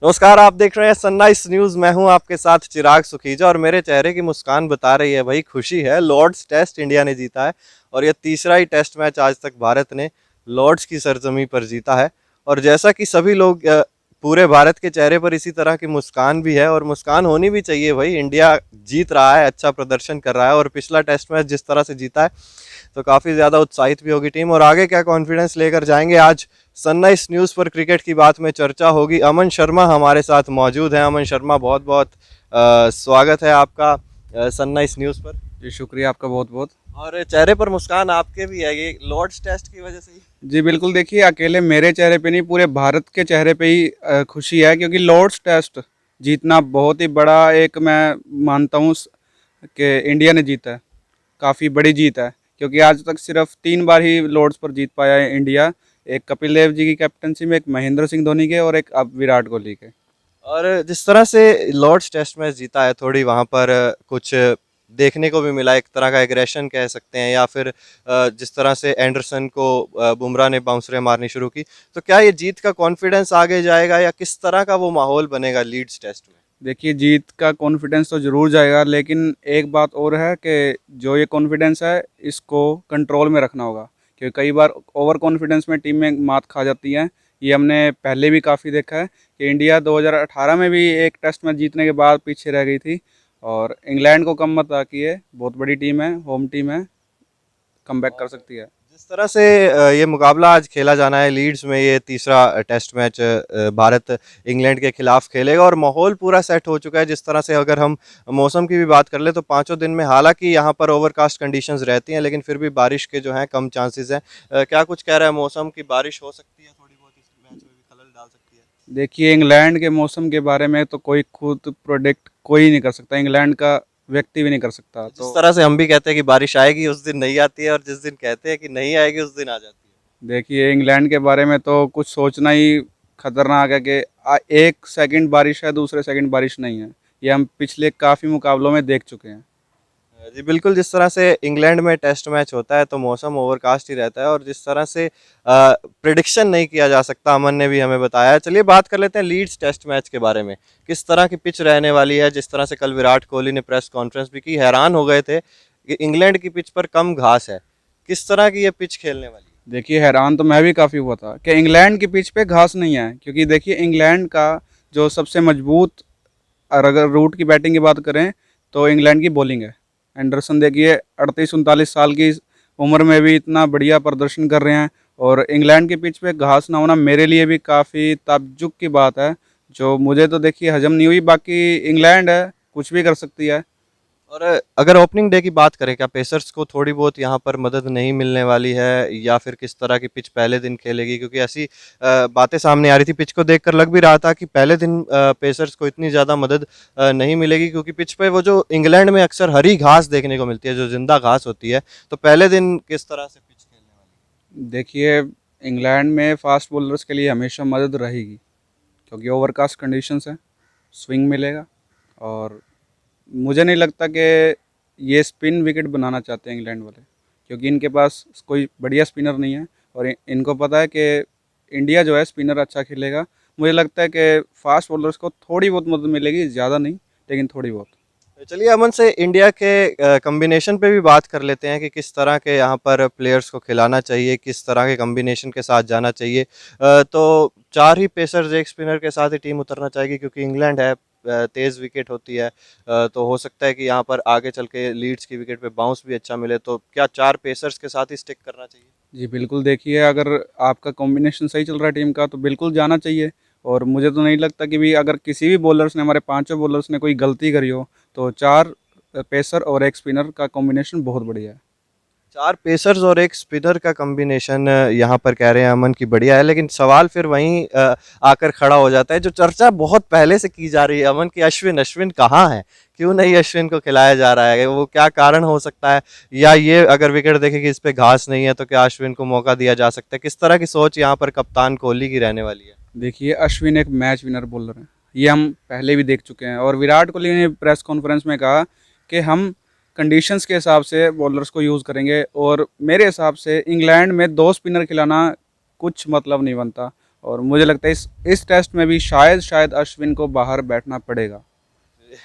नमस्कार, आप देख रहे हैं सनराइज न्यूज। मैं हूं आपके साथ चिराग सुखीजा और मेरे चेहरे की मुस्कान बता रही है भाई खुशी है। लॉर्ड्स टेस्ट इंडिया ने जीता है और यह तीसरा ही टेस्ट मैच आज तक भारत ने लॉर्ड्स की सरजमी पर जीता है। और जैसा कि सभी लोग पूरे भारत के चेहरे पर इसी तरह की मुस्कान भी है और मुस्कान होनी भी चाहिए भाई। इंडिया जीत रहा है, अच्छा प्रदर्शन कर रहा है और पिछला टेस्ट मैच जिस तरह से जीता है तो काफ़ी ज़्यादा उत्साहित भी होगी टीम। और आगे क्या कॉन्फिडेंस लेकर जाएंगे, आज सनराइज न्यूज़ पर क्रिकेट की बात में चर्चा होगी। अमन शर्मा हमारे साथ मौजूद हैं। अमन शर्मा, बहुत बहुत स्वागत है आपका सनराइज न्यूज़ पर। जी शुक्रिया आपका बहुत बहुत। और चेहरे पर मुस्कान आपके भी है, ये लॉर्ड्स टेस्ट की वजह से ही? जी बिल्कुल, देखिए अकेले मेरे चेहरे पे नहीं, पूरे भारत के चेहरे पे ही खुशी है, क्योंकि लॉर्ड्स टेस्ट जीतना बहुत ही बड़ा, एक मैं मानता हूँ कि इंडिया ने जीता है, काफ़ी बड़ी जीत है। क्योंकि आज तक सिर्फ 3 बार ही लॉर्ड्स पर जीत पाया है इंडिया, एक कपिल देव जी की कैप्टनसी में, एक महेंद्र सिंह धोनी के और एक अब विराट कोहली के। और जिस तरह से लॉर्ड्स टेस्ट मैच जीता है, थोड़ी वहाँ पर कुछ देखने को भी मिला, एक तरह का एग्रेशन कह सकते हैं, या फिर जिस तरह से एंडरसन को बुमराह ने बाउंसरें मारनी शुरू की, तो क्या ये जीत का कॉन्फिडेंस आगे जाएगा या किस तरह का वो माहौल बनेगा लीड्स टेस्ट में? देखिए जीत का कॉन्फिडेंस तो ज़रूर जाएगा, लेकिन एक बात और है कि जो ये कॉन्फिडेंस है इसको कंट्रोल में रखना होगा, क्योंकि कई बार ओवर कॉन्फिडेंस में टीम में मात खा जाती है। ये हमने पहले भी काफ़ी देखा है कि इंडिया 2018 में भी एक टेस्ट मैच जीतने के बाद पीछे रह गई थी, और इंग्लैंड को कम मत आकी, बहुत बड़ी टीम है, होम टीम है, कम बैक कर सकती है। जिस तरह से ये मुकाबला आज खेला जाना है लीड्स में, ये तीसरा टेस्ट मैच भारत इंग्लैंड के खिलाफ खेलेगा और माहौल पूरा सेट हो चुका है। जिस तरह से अगर हम मौसम की भी बात कर ले तो पाँचों दिन में, हालांकि यहाँ पर ओवरकास्ट कंडीशंस रहती हैं, लेकिन फिर भी बारिश के जो हैं कम चांसेस हैं। क्या कुछ कह रहा है मौसम की, बारिश हो सकती है थोड़ी बहुत, इस मैच में भी खलल डाल सकती है? देखिए इंग्लैंड के मौसम के बारे में तो कोई खुद प्रोडिक्ट कोई नहीं कर सकता, इंग्लैंड का व्यक्ति भी नहीं कर सकता। जिस तो तरह से हम भी कहते हैं कि बारिश आएगी उस दिन नहीं आती है, और जिस दिन कहते हैं कि नहीं आएगी उस दिन आ जाती है। देखिए इंग्लैंड के बारे में तो कुछ सोचना ही खतरनाक है कि एक सेकंड बारिश है, दूसरे सेकंड बारिश नहीं है। ये हम पिछले काफ़ी मुकाबलों में देख चुके हैं। जी बिल्कुल, जिस तरह से इंग्लैंड में टेस्ट मैच होता है तो मौसम ओवरकास्ट ही रहता है और जिस तरह से प्रिडिक्शन नहीं किया जा सकता, अमन ने भी हमें बताया। चलिए बात कर लेते हैं लीड्स टेस्ट मैच के बारे में। किस तरह की पिच रहने वाली है? जिस तरह से कल विराट कोहली ने प्रेस कॉन्फ्रेंस भी की, हैरान हो गए थे कि इंग्लैंड की पिच पर कम घास है। किस तरह की ये पिच खेलने वाली है? देखिए हैरान तो मैं भी काफ़ी हुआ था कि इंग्लैंड की पिच पे घास नहीं है, क्योंकि देखिए इंग्लैंड का जो सबसे मजबूत, और अगर रूट की बैटिंग की बात करें तो इंग्लैंड की बॉलिंग है। एंडरसन देखिए 38-39 साल की उम्र में भी इतना बढ़िया प्रदर्शन कर रहे हैं, और इंग्लैंड की पिच पे घास ना होना मेरे लिए भी काफ़ी ताज्जुब की बात है, जो मुझे तो देखिए हजम नहीं हुई। बाकी इंग्लैंड है, कुछ भी कर सकती है। और अगर ओपनिंग डे की बात करें, क्या पेसर्स को थोड़ी बहुत यहाँ पर मदद नहीं मिलने वाली है, या फिर किस तरह की पिच पहले दिन खेलेगी? क्योंकि ऐसी बातें सामने आ रही थी, पिच को देखकर लग भी रहा था कि पहले दिन पेसर्स को इतनी ज़्यादा मदद नहीं मिलेगी, क्योंकि पिच पे वो जो इंग्लैंड में अक्सर हरी घास देखने को मिलती है, जो जिंदा घास होती है, तो पहले दिन किस तरह से पिच खेलने वाली देखिए इंग्लैंड में फास्ट बॉलर्स के लिए हमेशा मदद रहेगी, क्योंकि ओवरकास्ट कंडीशंस है, स्विंग मिलेगा, और मुझे नहीं लगता कि ये स्पिन विकेट बनाना चाहते हैं इंग्लैंड वाले, क्योंकि इनके पास कोई बढ़िया स्पिनर नहीं है, और इनको पता है कि इंडिया जो है स्पिनर अच्छा खेलेगा। मुझे लगता है कि फास्ट बॉलर्स को थोड़ी बहुत मदद मिलेगी, ज़्यादा नहीं, लेकिन थोड़ी बहुत। है? चलिए अमन से इंडिया के कम्बिनेशन पे भी बात कर लेते हैं कि किस तरह के यहाँ पर प्लेयर्स को खिलाना चाहिए, किस तरह के कम्बिनेशन के साथ जाना चाहिए। तो चार ही पेसर्स एक स्पिनर के साथ ही टीम उतरना चाहेगी, क्योंकि इंग्लैंड है, तेज़ विकेट होती है। तो हो सकता है कि यहाँ पर आगे चल के लीड्स की विकेट पे बाउंस भी अच्छा मिले, तो क्या चार पेसर्स के साथ ही स्टिक करना चाहिए? जी बिल्कुल, देखिए अगर आपका कॉम्बिनेशन सही चल रहा है टीम का तो बिल्कुल जाना चाहिए। और मुझे तो नहीं लगता कि भी अगर किसी भी बॉलर्स ने, हमारे पांचों बॉलर्स ने कोई गलती करी हो, तो चार पेसर और एक स्पिनर का कॉम्बिनेशन बहुत बढ़िया है। चार पेसर्स और एक स्पिनर का कॉम्बिनेशन यहाँ पर कह रहे हैं अमन की बढ़िया है, लेकिन सवाल फिर वहीं आकर खड़ा हो जाता है, जो चर्चा बहुत पहले से की जा रही है अमन की, अश्विन। अश्विन कहाँ है? क्यों नहीं अश्विन को खिलाया जा रहा है? वो क्या कारण हो सकता है? या ये अगर विकेट देखे कि इस पे घास नहीं है तो क्या अश्विन को मौका दिया जा सकता है? किस तरह की सोच यहाँ पर कप्तान कोहली की रहने वाली है? देखिए अश्विन एक मैच विनर बॉलर है, ये हम पहले भी देख चुके हैं, और विराट कोहली ने प्रेस कॉन्फ्रेंस में कहा कि हम कंडीशंस के हिसाब से बॉलर्स को यूज़ करेंगे, और मेरे हिसाब से इंग्लैंड में 2 स्पिनर खिलाना कुछ मतलब नहीं बनता। और मुझे लगता है इस टेस्ट में भी शायद अश्विन को बाहर बैठना पड़ेगा।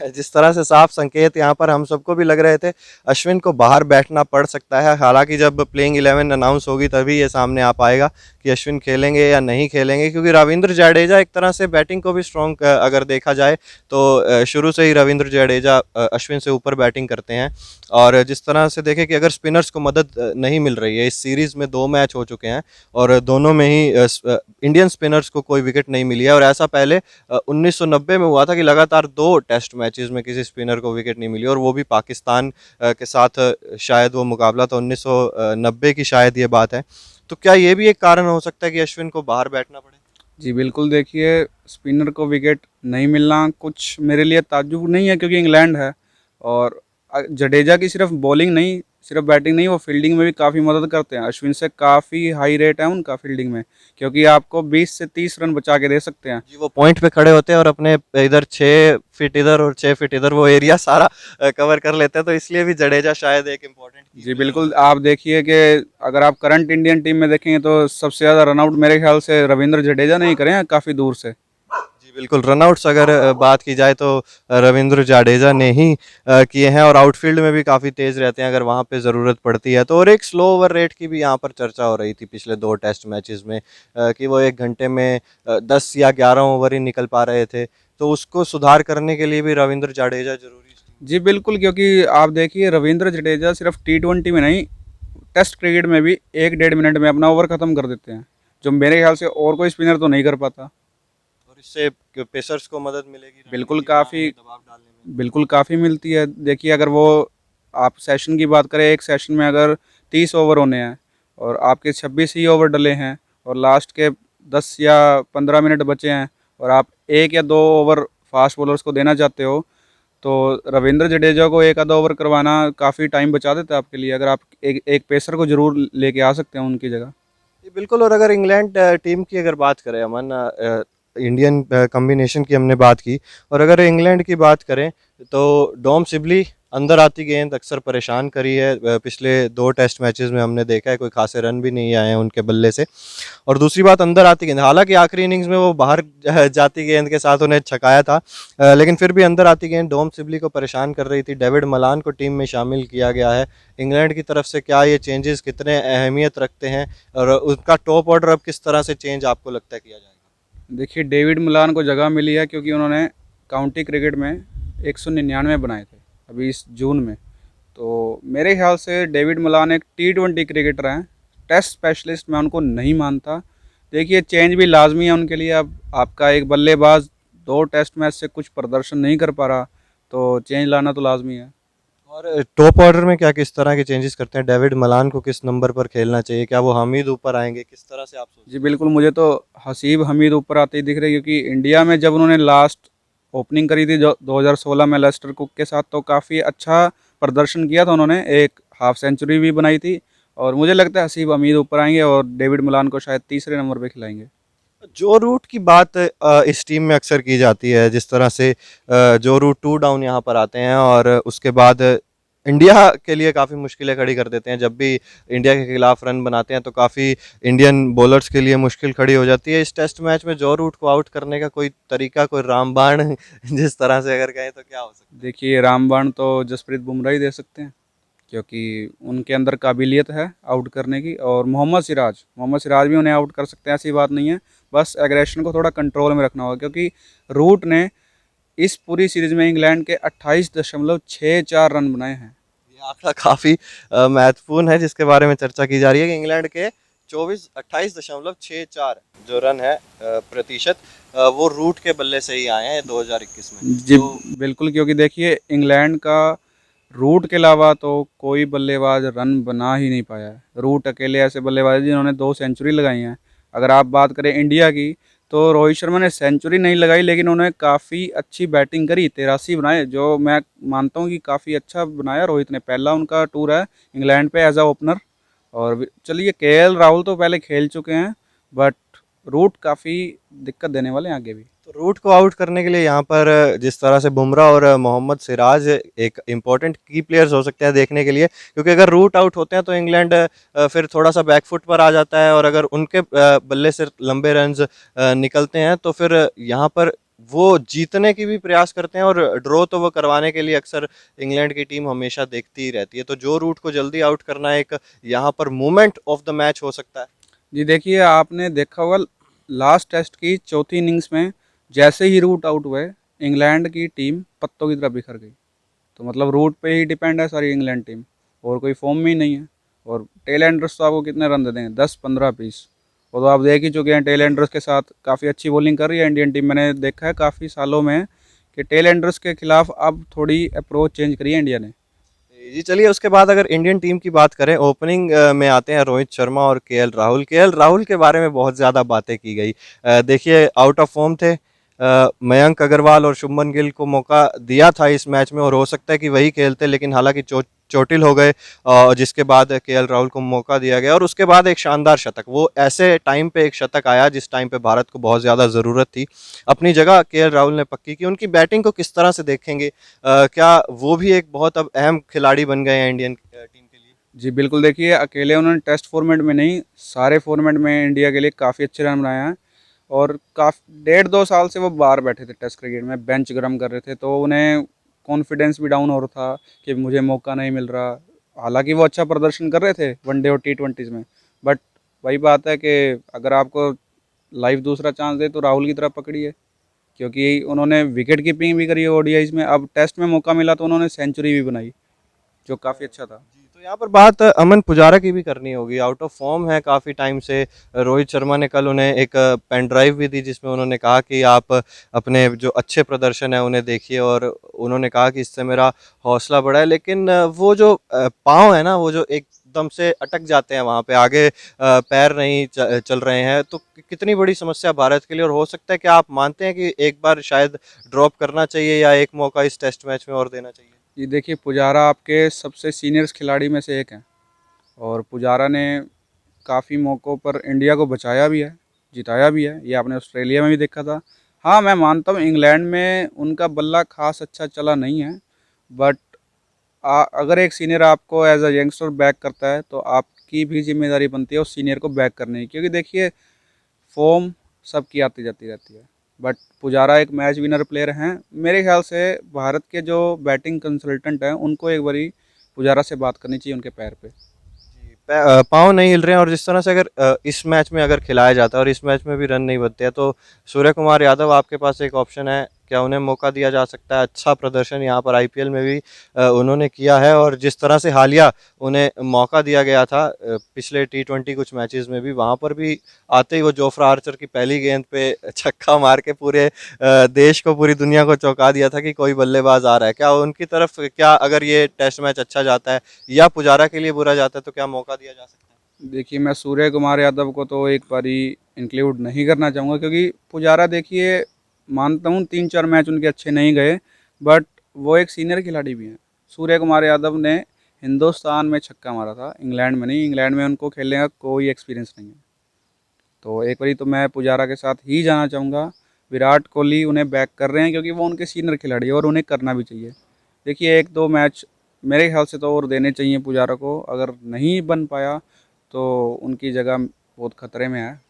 जिस तरह से साफ संकेत यहाँ पर हम सबको भी लग रहे थे, अश्विन को बाहर बैठना पड़ सकता है। हालांकि जब प्लेइंग 11 अनाउंस होगी तभी ये सामने आ पाएगा कि अश्विन खेलेंगे या नहीं खेलेंगे, क्योंकि रविंद्र जडेजा एक तरह से बैटिंग को भी स्ट्रॉन्ग अगर देखा जाए तो शुरू से ही रविंद्र जडेजा अश्विन से ऊपर बैटिंग करते हैं। और जिस तरह से देखें कि अगर स्पिनर्स को मदद नहीं मिल रही है, इस सीरीज़ में 2 मैच हो चुके हैं और दोनों में ही इंडियन स्पिनर्स को कोई विकेट नहीं मिली है। और ऐसा पहले 1990 में हुआ था कि लगातार 2 टेस्ट मैचेस में किसी स्पिनर को विकेट नहीं मिली, और वो भी पाकिस्तान के साथ शायद वो मुकाबला था 1990 की शायद ये बात है। तो क्या ये भी एक कारण हो सकता है कि अश्विन को बाहर बैठना पड़े? जी बिल्कुल, देखिए स्पिनर को विकेट नहीं मिलना कुछ मेरे लिए ताज्जुब नहीं है, क्योंकि इंग्लैंड है और जडेजा की सिर्फ बॉलिंग नहीं, सिर्फ बैटिंग नहीं, वो फील्डिंग में भी काफ़ी मदद करते हैं। अश्विन से काफ़ी हाई रेट है उनका फील्डिंग में, क्योंकि आपको 20 से 30 रन बचा के दे सकते हैं। जी, वो पॉइंट पे खड़े होते हैं और अपने इधर 6 फीट इधर और 6 फीट इधर वो एरिया सारा कवर कर लेते हैं, तो इसलिए भी जडेजा शायद एक इम्पोर्टेंट जी बिल्कुल, आप देखिए कि अगर आप करंट इंडियन टीम में देखेंगे तो सबसे ज़्यादा रनआउट मेरे ख्याल से रविंद्र जडेजा ने ही करे हैं काफ़ी दूर से। जी बिल्कुल, रनआउट्स अगर बात की जाए तो रविंद्र जडेजा ने ही किए हैं, और आउटफील्ड में भी काफ़ी तेज़ रहते हैं अगर वहाँ पे ज़रूरत पड़ती है तो। और एक स्लो ओवर रेट की भी यहाँ पर चर्चा हो रही थी पिछले 2 टेस्ट मैचेस में, कि वो 1 घंटे में 10 या 11 ओवर ही निकल पा रहे थे, तो उसको सुधार करने के लिए भी रविंद्र जडेजा ज़रूरी है। जी बिल्कुल, क्योंकि आप देखिए रविंद्र जडेजा सिर्फ T20 में नहीं, टेस्ट क्रिकेट में भी 1-1.5 मिनट में अपना ओवर ख़त्म कर देते हैं, जो मेरे ख्याल से और कोई स्पिनर तो नहीं कर पाता। और इससे पेसर्स को मदद मिलेगी बिल्कुल रणनीति बनाने काफ़ी में, दबाव डालने में। बिल्कुल काफ़ी मिलती है। देखिए अगर वो आप सेशन की बात करें, एक सेशन में अगर 30 ओवर होने हैं और आपके 26 ही ओवर डले हैं और लास्ट के 10 या 15 मिनट बचे हैं और आप 1 या 2 ओवर फास्ट बॉलर्स को देना चाहते हो, तो रविंद्र जडेजा को 1 आधा ओवर करवाना काफ़ी टाइम बचा देता है आपके लिए, अगर आप एक पेसर को ज़रूर लेके आ सकते हैं उनकी जगह। जी, बिल्कुल। और अगर इंग्लैंड टीम की अगर बात करें अमन, इंडियन कॉम्बिनेशन की हमने बात की, और अगर इंग्लैंड की बात करें तो डॉम सिबली अंदर आती गेंद अक्सर परेशान करी है। पिछले 2 टेस्ट मैचेस में हमने देखा है कोई खासे रन भी नहीं आए हैं उनके बल्ले से। और दूसरी बात, अंदर आती गेंद, हालांकि आखिरी इनिंग्स में वो बाहर जाती गेंद के साथ उन्हें छकाया था, लेकिन फिर भी अंदर आती गेंद डॉम सिबली को परेशान कर रही थी। डेविड मलान को टीम में शामिल किया गया है इंग्लैंड की तरफ से। क्या ये चेंजेस कितने अहमियत रखते हैं, और उसका टॉप ऑर्डर अब किस तरह से चेंज आपको लगता है किया जाएगा? देखिए डेविड मलान को जगह मिली है क्योंकि उन्होंने काउंटी क्रिकेट में 199 बनाए थे अभी इस जून में। तो मेरे ख्याल से डेविड मलान एक T20 क्रिकेटर हैं, टेस्ट स्पेशलिस्ट मैं उनको नहीं मानता। देखिए चेंज भी लाजमी है उनके लिए। अब आपका एक बल्लेबाज 2 टेस्ट मैच से कुछ प्रदर्शन नहीं कर पा रहा, तो चेंज लाना तो लाजमी है। और टॉप ऑर्डर में क्या किस तरह के चेंजेस करते हैं? डेविड मलान को किस नंबर पर खेलना चाहिए? क्या वो हमीद ऊपर आएंगे? किस तरह से आप सोचते जी बिल्कुल, मुझे तो हसीब हमीद ऊपर आते ही दिख रहे, क्योंकि इंडिया में जब उन्होंने लास्ट ओपनिंग करी थी जो 2016 में लेस्टर कुक के साथ, तो काफ़ी अच्छा प्रदर्शन किया था उन्होंने, एक हाफ सेंचुरी भी बनाई थी। और मुझे लगता है हसीब हमीद ऊपर आएंगे और डेविड मलान को शायद तीसरे नंबर पे खिलाएंगे। हैं? जो रूट की बात इस टीम में अक्सर की जाती है, जिस तरह से जो रूट 2 डाउन यहाँ पर आते हैं और उसके बाद इंडिया के लिए काफ़ी मुश्किलें खड़ी कर देते हैं। जब भी इंडिया के खिलाफ रन बनाते हैं तो काफ़ी इंडियन बॉलर्स के लिए मुश्किल खड़ी हो जाती है। इस टेस्ट मैच में जो रूट को आउट करने का कोई तरीका, कोई रामबाण जिस तरह से अगर कहें तो क्या हो सकता है? देखिए रामबाण तो जसप्रीत बुमराह ही दे सकते हैं, क्योंकि उनके अंदर काबिलियत है आउट करने की। और मोहम्मद सिराज भी उन्हें आउट कर सकते हैं, ऐसी बात नहीं है। बस एग्रेशन को थोड़ा कंट्रोल में रखना होगा, क्योंकि रूट ने इस पूरी सीरीज़ में इंग्लैंड के 28.64 रन बनाए हैं। ये आंकड़ा काफ़ी महत्वपूर्ण है जिसके बारे में चर्चा की जा रही है कि इंग्लैंड के 28.64 जो रन है प्रतिशत, वो रूट के बल्ले से ही आए हैं 2021 में। जी तो बिल्कुल, क्योंकि देखिए इंग्लैंड का रूट के अलावा तो कोई बल्लेबाज रन बना ही नहीं पाया है। रूट अकेले ऐसे बल्लेबाज हैं जिन्होंने 2 सेंचुरी लगाई हैं। अगर आप बात करें इंडिया की, तो रोहित शर्मा ने सेंचुरी नहीं लगाई, लेकिन उन्होंने काफ़ी अच्छी बैटिंग करी, 83 बनाए, जो मैं मानता हूँ कि काफ़ी अच्छा बनाया रोहित ने। पहला उनका टूर है इंग्लैंड पे एज अ ओपनर। और चलिए KL राहुल तो पहले खेल चुके हैं, बट रूट काफ़ी दिक्कत देने वाले हैं आगे भी। तो रूट को आउट करने के लिए यहाँ पर जिस तरह से बुमराह और मोहम्मद सिराज एक इम्पॉर्टेंट की प्लेयर्स हो सकते हैं देखने के लिए, क्योंकि अगर रूट आउट होते हैं तो इंग्लैंड फिर थोड़ा सा बैकफुट पर आ जाता है, और अगर उनके बल्ले से लंबे रन्स निकलते हैं तो फिर यहाँ पर वो जीतने की भी प्रयास करते हैं, और ड्रॉ तो वो करवाने के लिए अक्सर इंग्लैंड की टीम हमेशा देखती ही रहती है। तो जो रूट को जल्दी आउट करना एक यहाँ पर मूवमेंट ऑफ द मैच हो सकता है। जी देखिए, आपने देखा होगा लास्ट टेस्ट की चौथी इनिंग्स में जैसे ही रूट आउट हुए, इंग्लैंड की टीम पत्तों की तरह बिखर गई। तो मतलब रूट पे ही डिपेंड है सारी इंग्लैंड टीम, और कोई फॉर्म में ही नहीं है। और टेल एंडर्स तो आपको कितने रन दे देंगे, 10-15 पीस। वो तो आप देख ही चुके हैं, टेल एंडर्स के साथ काफ़ी अच्छी बॉलिंग कर रही है इंडियन टीम। मैंने देखा है काफ़ी सालों में कि टेल एंडर्स के खिलाफ अब थोड़ी अप्रोच चेंज करी है इंडिया ने। जी चलिए, उसके बाद अगर इंडियन टीम की बात करें, ओपनिंग में आते हैं रोहित शर्मा और केएल राहुल। केएल राहुल के बारे में बहुत ज़्यादा बातें की गई। देखिए, आउट ऑफ फॉर्म थे। मयंक अग्रवाल और शुभमन गिल को मौका दिया था इस मैच में, और हो सकता है कि वही खेलते, लेकिन हालांकि चोटिल हो गए, जिसके बाद केएल राहुल को मौका दिया गया, और उसके बाद एक शानदार शतक, वो ऐसे टाइम पे एक शतक आया जिस टाइम पे भारत को बहुत ज़्यादा ज़रूरत थी। अपनी जगह केएल राहुल ने पक्की की। उनकी बैटिंग को किस तरह से देखेंगे? क्या वो भी एक बहुत अब अहम खिलाड़ी बन गए हैं इंडियन टीम के लिए? जी बिल्कुल, देखिए अकेले उन्होंने टेस्ट फॉर्मेट में नहीं, सारे फॉर्मेट में इंडिया के लिए काफ़ी अच्छे रन बनाए हैं। और काफ़ी 1.5-2 साल से वो बाहर बैठे थे टेस्ट क्रिकेट में, बेंच गरम कर रहे थे, तो उन्हें कॉन्फिडेंस भी डाउन हो रहा था कि मुझे मौका नहीं मिल रहा। हालांकि वो अच्छा प्रदर्शन कर रहे थे वनडे और T20s में, बट वही बात है कि अगर आपको लाइफ दूसरा चांस दे तो राहुल की तरफ पकड़िए, क्योंकि उन्होंने विकेट कीपिंग भी करी है ओडीआईज में। अब टेस्ट में मौका मिला तो उन्होंने सेंचुरी भी बनाई, जो काफ़ी अच्छा था। जी, तो यहाँ पर बात अमन पुजारा की भी करनी होगी। आउट ऑफ फॉर्म है काफ़ी टाइम से। रोहित शर्मा ने कल उन्हें एक पेन ड्राइव भी दी, जिसमें उन्होंने कहा कि आप अपने जो अच्छे प्रदर्शन है उन्हें देखिए, और उन्होंने कहा कि इससे मेरा हौसला बढ़ा है। लेकिन वो जो पाँव है ना, वो जो एकदम से अटक जाते हैं वहाँ पे, आगे पैर नहीं चल रहे हैं, तो कितनी बड़ी समस्या भारत के लिए। और हो सकता है कि आप मानते हैं कि एक बार शायद ड्रॉप करना चाहिए, या एक मौका इस टेस्ट मैच में और देना चाहिए? ये देखिए, पुजारा आपके सबसे सीनियर्स खिलाड़ी में से एक हैं, और पुजारा ने काफ़ी मौक़ों पर इंडिया को बचाया भी है, जिताया भी है। ये आपने ऑस्ट्रेलिया में भी देखा था। हाँ, मैं मानता हूँ इंग्लैंड में उनका बल्ला ख़ास अच्छा चला नहीं है, बट अगर एक सीनियर आपको एज अ यंगस्टर बैक करता है तो आपकी भी जिम्मेदारी बनती है उस सीनियर को बैक करने की। क्योंकि देखिए, फॉर्म सबकी आती जाती रहती है, बट पुजारा एक मैच विनर प्लेयर हैं। मेरे ख्याल से भारत के जो बैटिंग कंसल्टेंट हैं उनको एक बारी पुजारा से बात करनी चाहिए उनके पैर पे। पाँव नहीं हिल रहे हैं, और जिस तरह से अगर इस मैच में अगर खिलाया जाता है और इस मैच में भी रन नहीं बनते हैं, तो सूर्य कुमार यादव आपके पास एक ऑप्शन है। क्या उन्हें मौका दिया जा सकता है? अच्छा प्रदर्शन यहाँ पर आईपीएल में भी उन्होंने किया है, और जिस तरह से हालिया उन्हें मौका दिया गया था पिछले T20 कुछ मैचेस में भी, वहाँ पर भी आते ही वो जोफ्रा आर्चर की पहली गेंद पे छक्का मार के पूरे देश को, पूरी दुनिया को चौंका दिया था कि कोई बल्लेबाज आ रहा है। क्या उनकी तरफ, क्या अगर ये टेस्ट मैच अच्छा जाता है या पुजारा के लिए बुरा जाता है, तो क्या मौका दिया जा सकता है? देखिए, मैं सूर्य कुमार यादव को तो एक बारी इंक्लूड नहीं करना चाहूँगा, क्योंकि पुजारा देखिए, मानता हूँ 3-4 मैच उनके अच्छे नहीं गए, बट वो एक सीनियर खिलाड़ी भी हैं। सूर्य कुमार यादव ने हिंदुस्तान में छक्का मारा था, इंग्लैंड में नहीं। इंग्लैंड में उनको खेलने का कोई एक्सपीरियंस नहीं है। तो एक बारी तो मैं पुजारा के साथ ही जाना चाहूँगा। विराट कोहली उन्हें बैक कर रहे हैं क्योंकि वो उनके सीनियर खिलाड़ी है, और उन्हें करना भी चाहिए। देखिए, 1-2 मैच मेरे ख्याल से तो और देने चाहिए पुजारा को। अगर नहीं बन पाया तो उनकी जगह बहुत खतरे में है।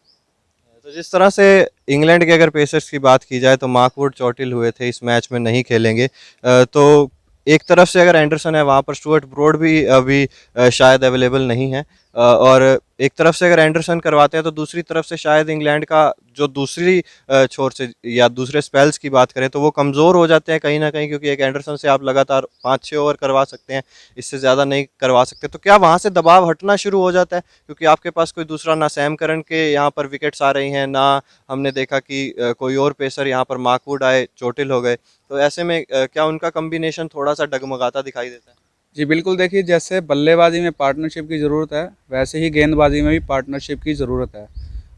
तो जिस तरह से इंग्लैंड के अगर पेसर्स की बात की जाए, तो मार्कवुड चोटिल हुए थे, इस मैच में नहीं खेलेंगे। तो एक तरफ से अगर एंडरसन है, वहाँ पर स्टुअर्ट ब्रॉड भी अभी शायद अवेलेबल नहीं है। और एक तरफ से अगर एंडरसन करवाते हैं, तो दूसरी तरफ से शायद इंग्लैंड का जो दूसरी छोर से या दूसरे स्पेल्स की बात करें, तो वो कमज़ोर हो जाते हैं कहीं ना कहीं, क्योंकि एक एंडरसन से आप लगातार 5-6 ओवर करवा सकते हैं, इससे ज़्यादा नहीं करवा सकते। तो क्या वहाँ से दबाव हटना शुरू हो जाता है, क्योंकि आपके पास कोई दूसरा, ना सैम करन के यहाँ पर विकेट्स आ रही हैं, ना हमने देखा कि कोई और पेसर यहाँ पर मार्कवुड आए, चोटिल हो गए। तो ऐसे में क्या उनका कम्बिनेशन थोड़ा सा डगमगाता दिखाई देता है? जी बिल्कुल, देखिए जैसे बल्लेबाजी में पार्टनरशिप की ज़रूरत है, वैसे ही गेंदबाजी में भी पार्टनरशिप की ज़रूरत है।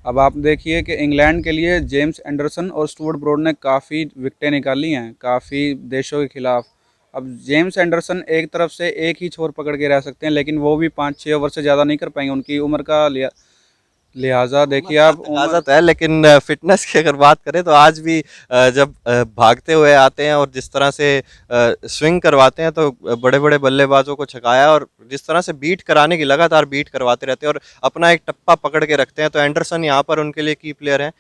अब आप देखिए कि इंग्लैंड के लिए जेम्स एंडरसन और स्टुअर्ट ब्रॉड ने काफ़ी विकेटें निकाली हैं, काफ़ी देशों के खिलाफ। अब जेम्स एंडरसन एक तरफ से एक ही छोर पकड़ के रह सकते हैं, लेकिन वो भी 5-6 ओवर से ज़्यादा नहीं कर पाएंगे। उनकी उम्र का लिहाजा देखिए आप ताकत है, लेकिन फिटनेस की अगर बात करें तो आज भी जब भागते हुए आते हैं और जिस तरह से स्विंग करवाते हैं तो बड़े बड़े बल्लेबाजों को छकाया, और जिस तरह से बीट कराने की लगातार बीट करवाते रहते हैं और अपना एक टप्पा पकड़ के रखते हैं, तो एंडरसन यहाँ पर उनके लिए की प्लेयर हैं।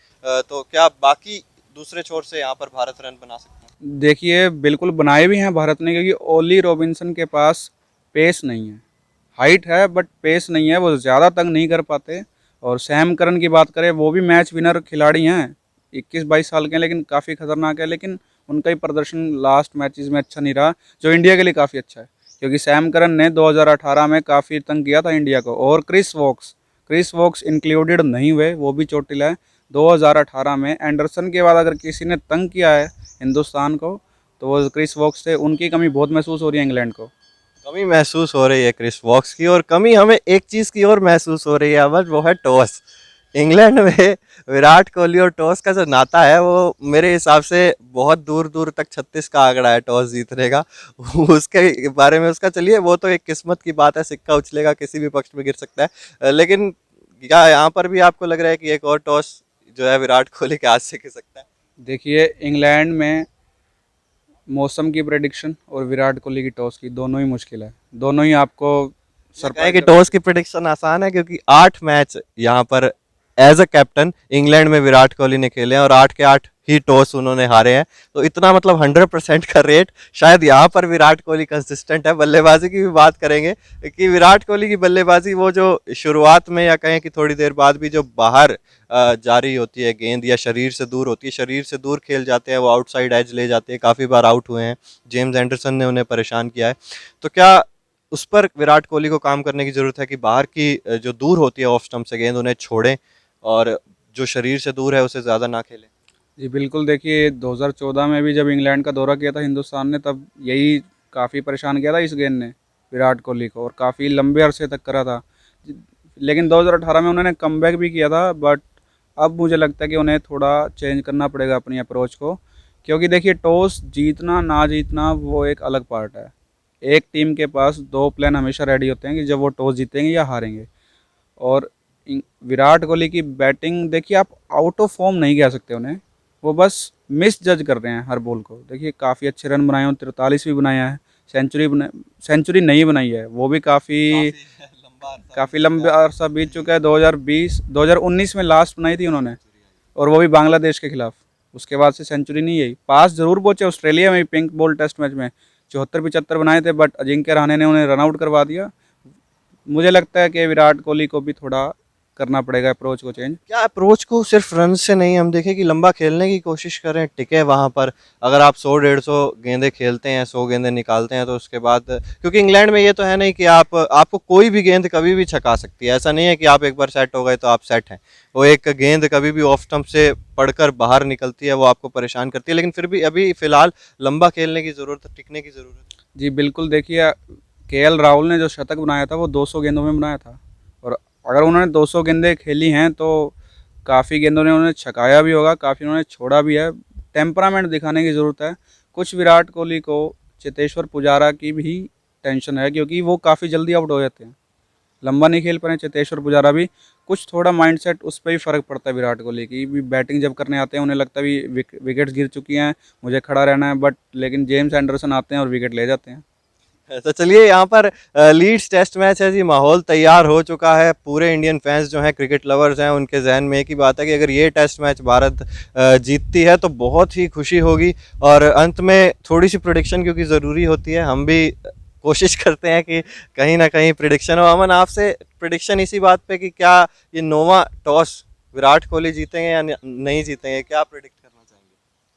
तो क्या बाकी दूसरे छोर से यहाँ पर भारत रन बना सकते हैं? देखिए बिल्कुल बनाए भी हैं भारत ने, क्योंकि ओली रॉबिन्सन के पास पेस नहीं है। हाइट है बट पेस नहीं है, वो ज़्यादा तंग नहीं कर पाते। और सैम करन की बात करें, वो भी मैच विनर खिलाड़ी हैं, 21-22 साल के हैं, लेकिन काफ़ी खतरनाक है। लेकिन उनका ही प्रदर्शन लास्ट मैचेस में अच्छा नहीं रहा, जो इंडिया के लिए काफ़ी अच्छा है, क्योंकि सैम करन ने 2018 में काफ़ी तंग किया था इंडिया को। और क्रिस वॉक्स इंक्लूडेड नहीं हुए, वो भी चोटिल है। 2018 में एंडरसन के बाद अगर किसी ने तंग किया है हिंदुस्तान को तो वो क्रिस वॉक्स से। उनकी कमी बहुत महसूस हो रही है इंग्लैंड को। कमी महसूस हो रही है क्रिस वॉक्स की, और कमी हमें एक चीज़ की और महसूस हो रही है अमर, वो है टॉस। इंग्लैंड में विराट कोहली और टॉस का जो नाता है वो मेरे हिसाब से बहुत दूर दूर तक 36 का आंकड़ा है टॉस जीतने का। उसके बारे में उसका चलिए, वो तो एक किस्मत की बात है, सिक्का उछलेगा किसी भी पक्ष में गिर सकता है। लेकिन क्या यहाँ पर भी आपको लग रहा है कि एक और टॉस जो है विराट कोहली के हाथ से गिर सकता है? देखिए इंग्लैंड में मौसम की प्रेडिक्शन और विराट कोहली की टॉस की दोनों ही मुश्किल है, दोनों ही आपको कहें सरप्राइज कि टॉस की प्रिडिक्शन आसान है, क्योंकि 8 मैच यहाँ पर एज अ कैप्टन इंग्लैंड में विराट कोहली ने खेले हैं और 8 के 8 ही टॉस उन्होंने हारे हैं। तो इतना मतलब 100% का रेट शायद यहाँ पर विराट कोहली कंसिस्टेंट है। बल्लेबाजी की भी बात करेंगे कि विराट कोहली की बल्लेबाजी वो जो शुरुआत में या कहें कि थोड़ी देर बाद भी जो बाहर जारी होती है गेंद या शरीर से दूर होती है, शरीर से दूर खेल जाते हैं, वो आउटसाइड एज ले जाते हैं, काफ़ी बार आउट हुए हैं, जेम्स एंडरसन ने उन्हें परेशान किया है। तो क्या उस पर विराट कोहली को काम करने की ज़रूरत है कि बाहर की जो दूर होती है ऑफ स्टंप से गेंद उन्हें छोड़ें और जो शरीर से दूर है उसे ज़्यादा ना खेलें? जी बिल्कुल। देखिए 2014 में भी जब इंग्लैंड का दौरा किया था हिंदुस्तान ने, तब यही काफ़ी परेशान किया था इस गेंद ने विराट कोहली को, और काफ़ी लंबे अरसे तक करा था। लेकिन 2018 में उन्होंने कमबैक भी किया था, बट अब मुझे लगता है कि उन्हें थोड़ा चेंज करना पड़ेगा अपनी अप्रोच को। क्योंकि देखिए टॉस जीतना ना जीतना वो एक अलग पार्ट है। एक टीम के पास दो प्लान हमेशा रेडी होते हैं कि जब वो टॉस जीतेंगे या हारेंगे। और विराट कोहली की बैटिंग देखिए, आप आउट ऑफ फॉर्म नहीं कह सकते उन्हें, वो बस मिस जज कर रहे हैं हर बॉल को। देखिए काफ़ी अच्छे रन बनाए हैं, 43 भी बनाया है, सेंचुरी नहीं बनाई है, वो भी काफ़ी लंबा अरसा बीत चुका है। 2019 में लास्ट बनाई थी उन्होंने, और वो भी बांग्लादेश के खिलाफ। उसके बाद से सेंचुरी नहीं आई। पास जरूर पहुंचे ऑस्ट्रेलिया में पिंक बॉल टेस्ट मैच में, 74-75 बनाए थे, बट अजिंक्य रहाणे ने उन्हें रन आउट करवा दिया। मुझे लगता है कि विराट कोहली को भी थोड़ा करना पड़ेगा अप्रोच को चेंज। क्या अप्रोच को सिर्फ रन से नहीं, हम देखें कि लंबा खेलने की कोशिश करें, टिके वहाँ पर। अगर आप 100-150 गेंदें खेलते हैं, 100 गेंदें निकालते हैं, तो उसके बाद क्योंकि इंग्लैंड में ये तो है नहीं कि आपको कोई भी गेंद कभी भी छका सकती है। ऐसा नहीं है कि आप एक बार सेट हो गए तो आप सेट हैं। वो एक गेंद कभी भी ऑफ स्टंप से पड़कर बाहर निकलती है, वो आपको परेशान करती है। लेकिन फिर भी अभी फिलहाल लंबा खेलने की ज़रूरत है, टिकने की ज़रूरत है। जी बिल्कुल। देखिए केएल राहुल ने जो शतक बनाया था वो 200 गेंदों में बनाया था, और अगर उन्होंने 200 गेंदें खेली हैं तो काफ़ी गेंदों ने उन्होंने छकाया भी होगा, काफ़ी उन्होंने छोड़ा भी है। टेम्परामेंट दिखाने की ज़रूरत है। कुछ विराट कोहली को चेतेश्वर पुजारा की भी टेंशन है, क्योंकि वो काफ़ी जल्दी आउट हो जाते हैं, लंबा नहीं खेल पा रहे चेतेश्वर पुजारा भी। कुछ थोड़ा माइंडसेट उस पर भी फ़र्क पड़ता है विराट कोहली की भी। बैटिंग जब करने आते हैं उन्हें लगता है भी विकेट्स गिर चुकी हैं, मुझे खड़ा रहना है, बट लेकिन जेम्स एंडरसन आते हैं और विकेट ले जाते हैं। तो चलिए, यहाँ पर लीड्स टेस्ट मैच है जी, माहौल तैयार हो चुका है। पूरे इंडियन फैंस जो हैं, क्रिकेट लवर्स हैं, उनके जहन में एक ही बात है कि अगर ये टेस्ट मैच भारत जीतती है तो बहुत ही खुशी होगी। और अंत में थोड़ी सी प्रिडिक्शन क्योंकि ज़रूरी होती है, हम भी कोशिश करते हैं कि कहीं ना कहीं प्रिडिक्शन हो। अमन, आपसे प्रिडिक्शन इसी बात पे कि क्या ये नौवां टॉस विराट कोहली जीतेंगे या नहीं जीतेंगे, क्या प्रिडिक्ट करना चाहेंगे?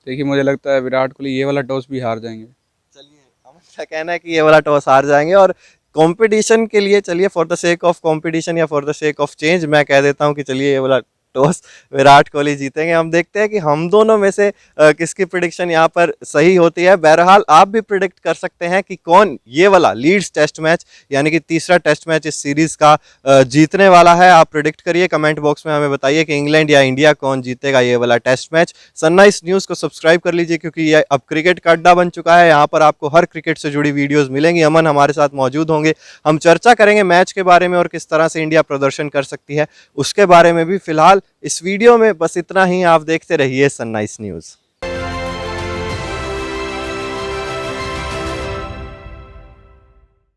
देखिए मुझे लगता है विराट कोहली ये वाला टॉस भी हार जाएंगे। चलिए, अमन का कहना है कि ये वाला टॉस हार जाएंगे। और कंपटीशन के लिए चलिए, for the sake of competition या for the sake of change, मैं कह देता हूँ कि चलिए ये वाला टॉस विराट कोहली जीतेंगे। हम देखते हैं कि हम दोनों में से किसकी प्रिडिक्शन यहाँ पर सही होती है। बहरहाल आप भी प्रिडिक्ट कर सकते हैं कि कौन ये वाला लीड्स टेस्ट मैच यानी कि तीसरा टेस्ट मैच इस सीरीज का जीतने वाला है। आप प्रिडिक्ट करिए, कमेंट बॉक्स में हमें बताइए कि इंग्लैंड या इंडिया कौन जीतेगा ये वाला टेस्ट मैच। सनराइज न्यूज़ को सब्सक्राइब कर लीजिए क्योंकि ये अब क्रिकेट का अड्डा बन चुका है। यहाँ पर आपको हर क्रिकेट से जुड़ी वीडियोज़ मिलेंगी। अमन हमारे साथ मौजूद होंगे, हम चर्चा करेंगे मैच के बारे में और किस तरह से इंडिया प्रदर्शन कर सकती है उसके बारे में भी। फिलहाल इस वीडियो में बस इतना ही। आप देखते रहिए सनराइज न्यूज़।